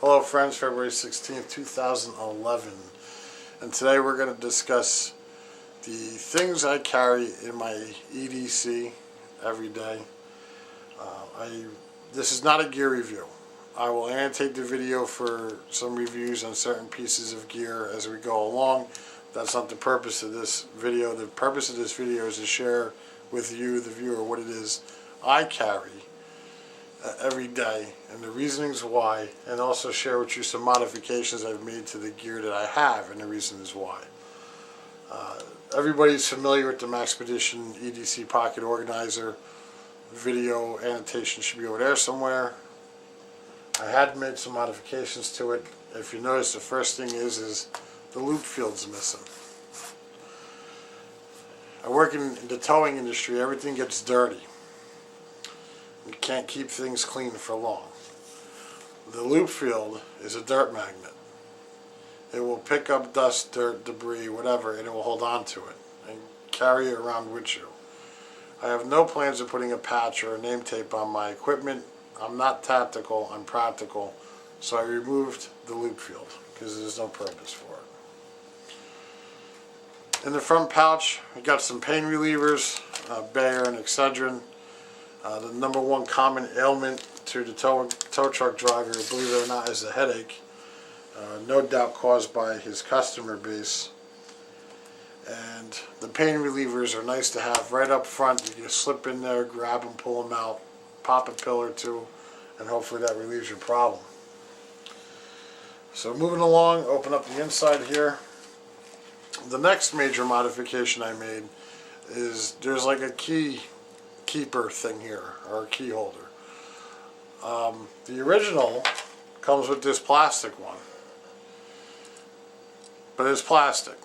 Hello friends, February 16th, 2011, and today we're going to discuss the things I carry in my EDC every day. This is not a gear review. I will annotate the video for some reviews on certain pieces of gear as we go along. That's not the purpose of this video. The purpose of this video is to share with you, the viewer, what it is I carry every day and the reasonings why, and also share with you some modifications I've made to the gear that I have and the reasons why. Everybody's familiar with the Maxpedition EDC pocket organizer. Video annotation should be over there somewhere. I had made some modifications to it. If you notice, the first thing is the loop field's missing. I work in the towing industry. Everything gets dirty. You can't keep things clean for long. The loop field is a dirt magnet. It will pick up dust, dirt, debris, whatever, and it will hold on to it and carry it around with you. I have no plans of putting a patch or a name tape on my equipment. I'm not tactical, I'm practical, so I removed the loop field because there's no purpose for it. In the front pouch, I got some pain relievers, Bayer and Excedrin. The number one common ailment to the tow truck driver, believe it or not, is a headache. No doubt caused by his customer base. And the pain relievers are nice to have right up front. You can slip in there, grab them, pull them out, pop a pill or two, and hopefully that relieves your problem. So moving along, open up the inside here. The next major modification I made is there's like a keeper thing here, or a key holder. The original comes with this plastic one, but it's plastic.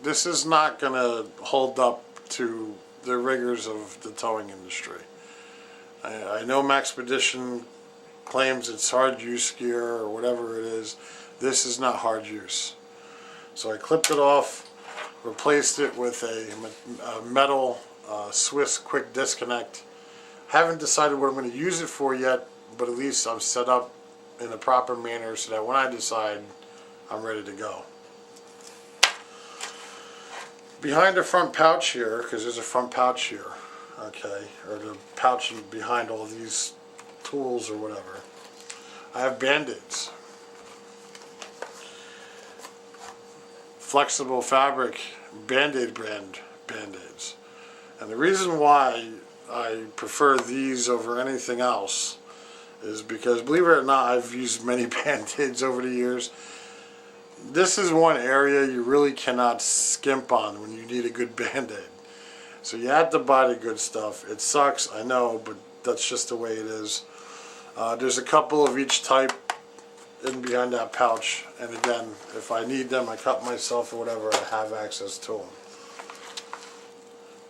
This is not going to hold up to the rigors of the towing industry. I know Maxpedition claims it's hard use gear or whatever it is. This is not hard use. So I clipped it off, replaced it with a metal Swiss quick disconnect. Haven't decided what I'm going to use it for yet, but at least I'm set up in a proper manner so that when I decide, I'm ready to go. Behind the front pouch here, because there's a front pouch here, okay, or the pouch behind all these tools or whatever, I have Band-Aids. Flexible fabric Band-Aid brand Band-Aids. And the reason why I prefer these over anything else is because, believe it or not, I've used many Band-Aids over the years. This is one area you really cannot skimp on when you need a good Band-Aid. So you have to buy the good stuff. It sucks, I know, but that's just the way it is. There's a couple of each type in behind that pouch, and again, if I need them, I cut myself or whatever, I have access to them.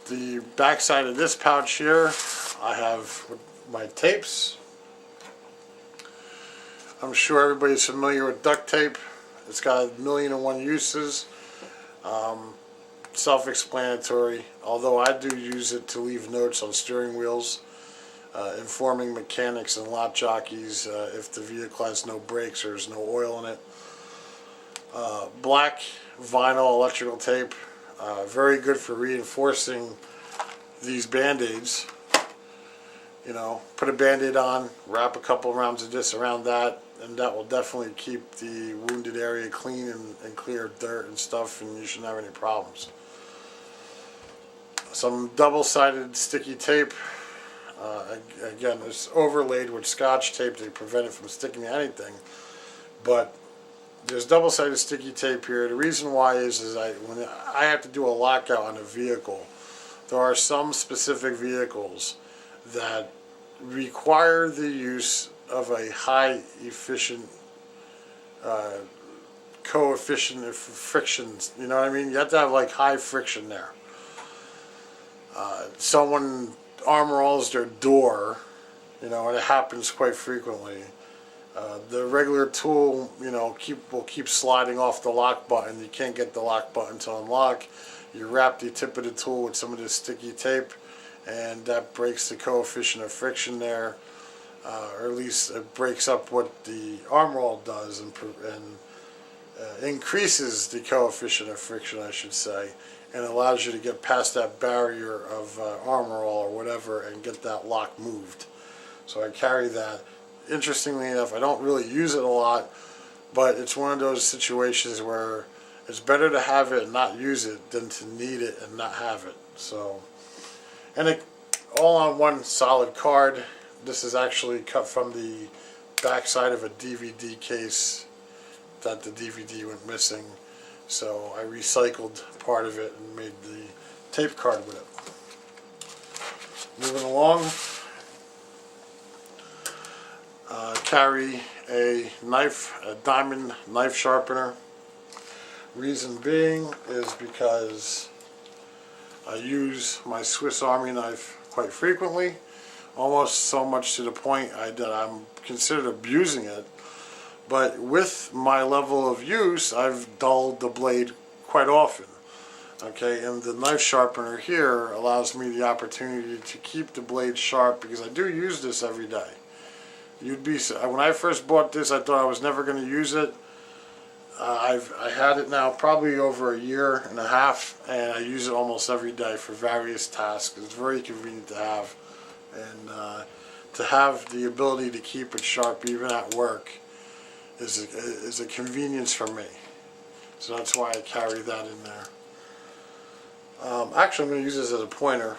The back side of this pouch here, I have my tapes. I'm sure everybody's familiar with duct tape. It's got 1,000,001 uses. Self-explanatory, although I do use it to leave notes on steering wheels, informing mechanics and lot jockeys if the vehicle has no brakes or there's no oil in it. Black vinyl electrical tape, very good for reinforcing these Band-Aids. You know, put a Band-Aid on, wrap a couple rounds of this around that, and that will definitely keep the wounded area clean and clear of dirt and stuff, and you shouldn't have any problems. Some double-sided sticky tape. Again, it's overlaid with Scotch tape to prevent it from sticking to anything. But there's double-sided sticky tape here. The reason why is when I have to do a lockout on a vehicle, there are some specific vehicles that require the use of a high efficient coefficient of frictions. You know what I mean? You have to have like high friction there. Someone armor rolls their door, you know, and it happens quite frequently. The regular tool, you know, will keep sliding off the lock button. You can't get the lock button to unlock. You wrap the tip of the tool with some of this sticky tape, and that breaks the coefficient of friction there. or at least it breaks up what the arm roll does and increases the coefficient of friction, I should say, and allows you to get past that barrier of arm roll or whatever and get that lock moved. So I carry that. Interestingly enough, I don't really use it a lot, but it's one of those situations where it's better to have it and not use it than to need it and not have it. So, and it all on one solid card. This is actually cut from the back side of a DVD case that the DVD went missing. So I recycled part of it and made the tape card with it. Moving along, carry a knife, a diamond knife sharpener. Reason being is because I use my Swiss Army knife quite frequently, almost so much to the point that I'm considered abusing it. But with my level of use, I've dulled the blade quite often. Okay, and the knife sharpener here allows me the opportunity to keep the blade sharp because I do use this every day. When I first bought this, I thought I was never going to use it. I had it now probably over a year and a half, and I use it almost every day for various tasks. It's very convenient to have, and to have the ability to keep it sharp even at work is a convenience for me. So that's why I carry that in there. Actually, I'm going to use this as a pointer.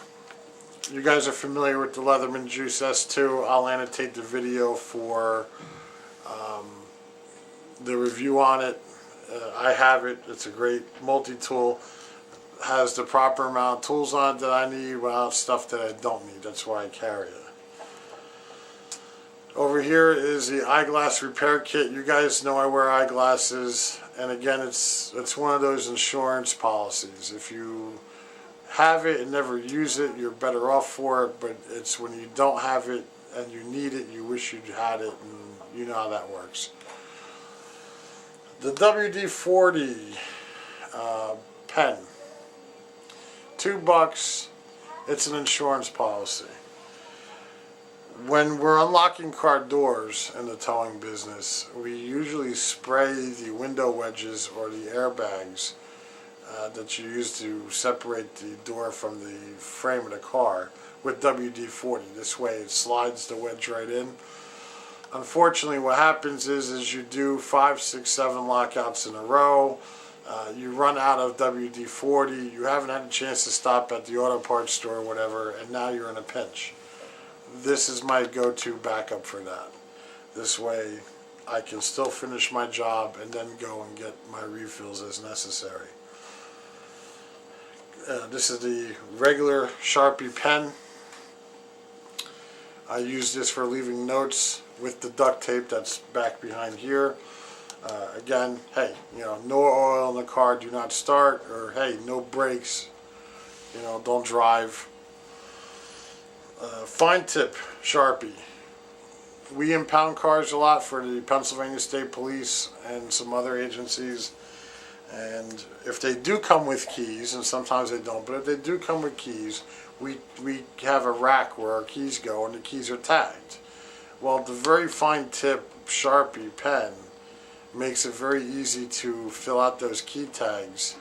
You guys are familiar with the Leatherman Juice S2. I'll annotate the video for the review on it. I have it. It's a great multi-tool. Has the proper amount of tools on it that I need without stuff that I don't need. That's why I carry it. Over here is the eyeglass repair kit. You guys know I wear eyeglasses, and again, it's one of those insurance policies. If you have it and never use it, you're better off for it, but it's when you don't have it and you need it, you wish you'd had it, and you know how that works. The WD-40 pen, $2. It's an insurance policy. When we're unlocking car doors in the towing business, we usually spray the window wedges or the airbags that you use to separate the door from the frame of the car with WD-40. This way it slides the wedge right in. Unfortunately, what happens is you do 5, 6, 7 lockouts in a row. You run out of WD-40. You haven't had a chance to stop at the auto parts store or whatever, and now you're in a pinch. This is my go-to backup for that. This way I can still finish my job and then go and get my refills as necessary. This is the regular Sharpie pen. I use this for leaving notes with the duct tape that's back behind here. Again, hey, no oil in the car, do not start, or hey, no brakes, don't drive. Fine tip Sharpie. We impound cars a lot for the Pennsylvania State Police and some other agencies, and if they do come with keys, and sometimes they don't, but if they do come with keys, we have a rack where our keys go and the keys are tagged. Well, the very fine tip Sharpie pen makes it very easy to fill out those key tags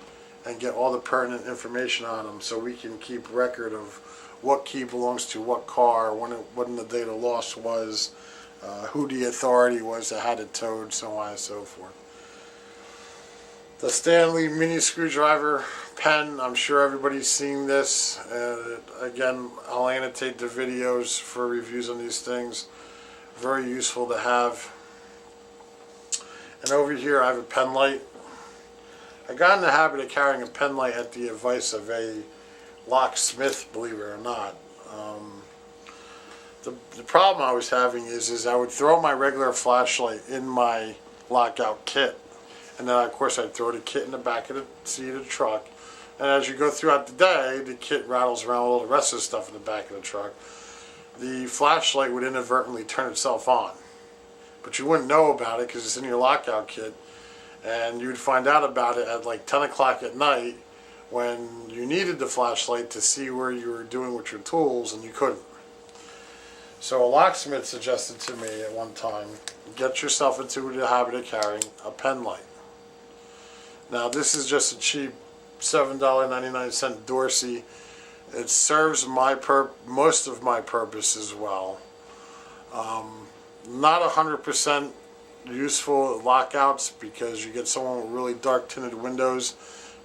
and get all the pertinent information on them, so we can keep record of what key belongs to what car, when the date of loss was, who the authority was that had it towed, so on and so forth. The Stanley mini screwdriver pen, I'm sure everybody's seen this. Again, I'll annotate the videos for reviews on these things. Very useful to have. And over here I have a pen light. I got in the habit of carrying a pen light at the advice of a locksmith, believe it or not. The problem I was having is I would throw my regular flashlight in my lockout kit, and then of course I'd throw the kit in the back of the seat of the truck, and as you go throughout the day, the kit rattles around with all the rest of the stuff in the back of the truck. The flashlight would inadvertently turn itself on, but you wouldn't know about it because it's in your lockout kit, and you'd find out about it at like 10 o'clock at night when you needed the flashlight to see where you were doing with your tools, and you couldn't. So a locksmith suggested to me at one time, get yourself into the habit of carrying a pen light. Now this is just a cheap $7.99 Dorsey. It serves most of my purpose as well. Not 100% useful at lockouts, because you get someone with really dark tinted windows,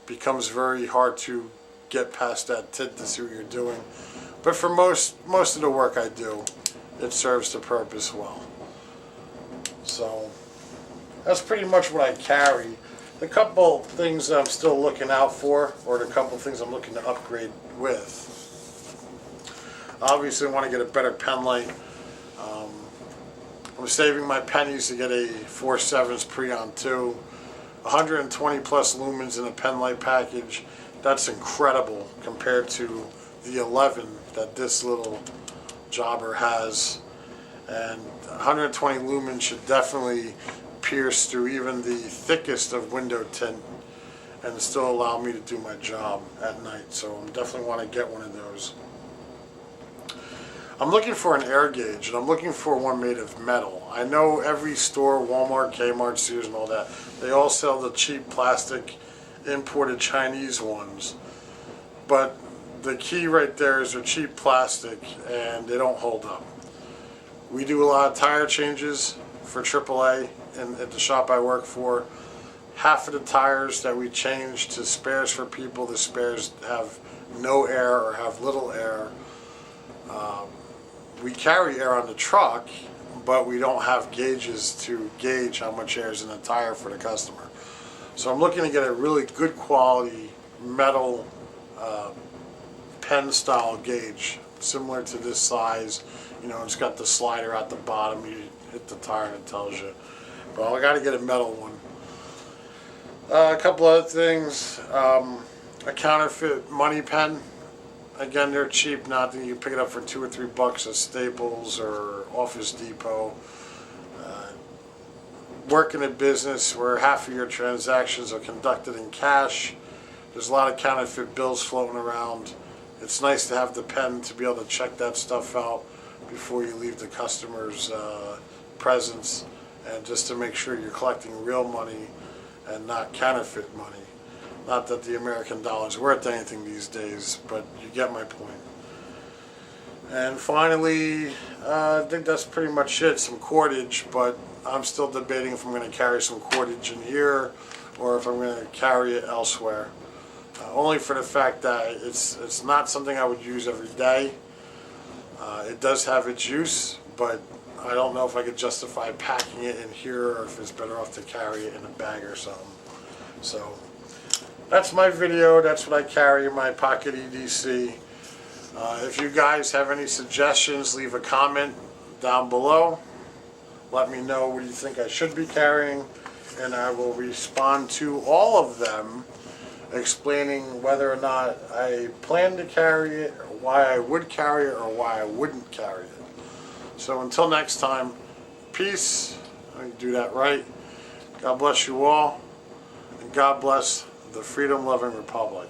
becomes very hard to get past that tint to see what you're doing. But for most of the work I do, it serves the purpose well. So that's pretty much what I carry. The couple things I'm still looking out for, or the couple things I'm looking to upgrade with. Obviously I want to get a better pen light. I'm saving my pennies to get a 4/7 Preon 2. 120 plus lumens in a pen light package. That's incredible compared to the 11 that this little jobber has. And 120 lumens should definitely pierce through even the thickest of window tint and still allow me to do my job at night. So I definitely want to get one of those. I'm looking for an air gauge, and I'm looking for one made of metal. I know every store, Walmart, Kmart, Sears, and all that, they all sell the cheap plastic imported Chinese ones. But the key right there is they're cheap plastic and they don't hold up. We do a lot of tire changes for AAA at the shop I work for. Half of the tires that we change to spares for people, the spares have no air or have little air. We carry air on the truck, but we don't have gauges to gauge how much air is in the tire for the customer. So I'm looking to get a really good quality metal pen style gauge, similar to this size. You know, it's got the slider at the bottom. You hit the tire and it tells you. But I got to get a metal one. A couple other things. A counterfeit money pen. Again, they're cheap. Not that you can pick it up for $2 or $3 at Staples or Office Depot. Work in a business where half of your transactions are conducted in cash. There's a lot of counterfeit bills floating around. It's nice to have the pen to be able to check that stuff out before you leave the customer's presence, and just to make sure you're collecting real money and not counterfeit money. Not that the American dollar is worth anything these days, but you get my point. And finally, I think that's pretty much it. Some cordage, but I'm still debating if I'm going to carry some cordage in here or if I'm going to carry it elsewhere. Only for the fact that it's not something I would use every day. It does have its use, but I don't know if I could justify packing it in here or if it's better off to carry it in a bag or something. So that's my video. That's what I carry in my pocket EDC. If you guys have any suggestions, leave a comment down below. Let me know what you think I should be carrying, and I will respond to all of them, explaining whether or not I plan to carry it, or why I would carry it, or why I wouldn't carry it. So until next time, peace. I can do that right. God bless you all, and God bless the freedom-loving republic.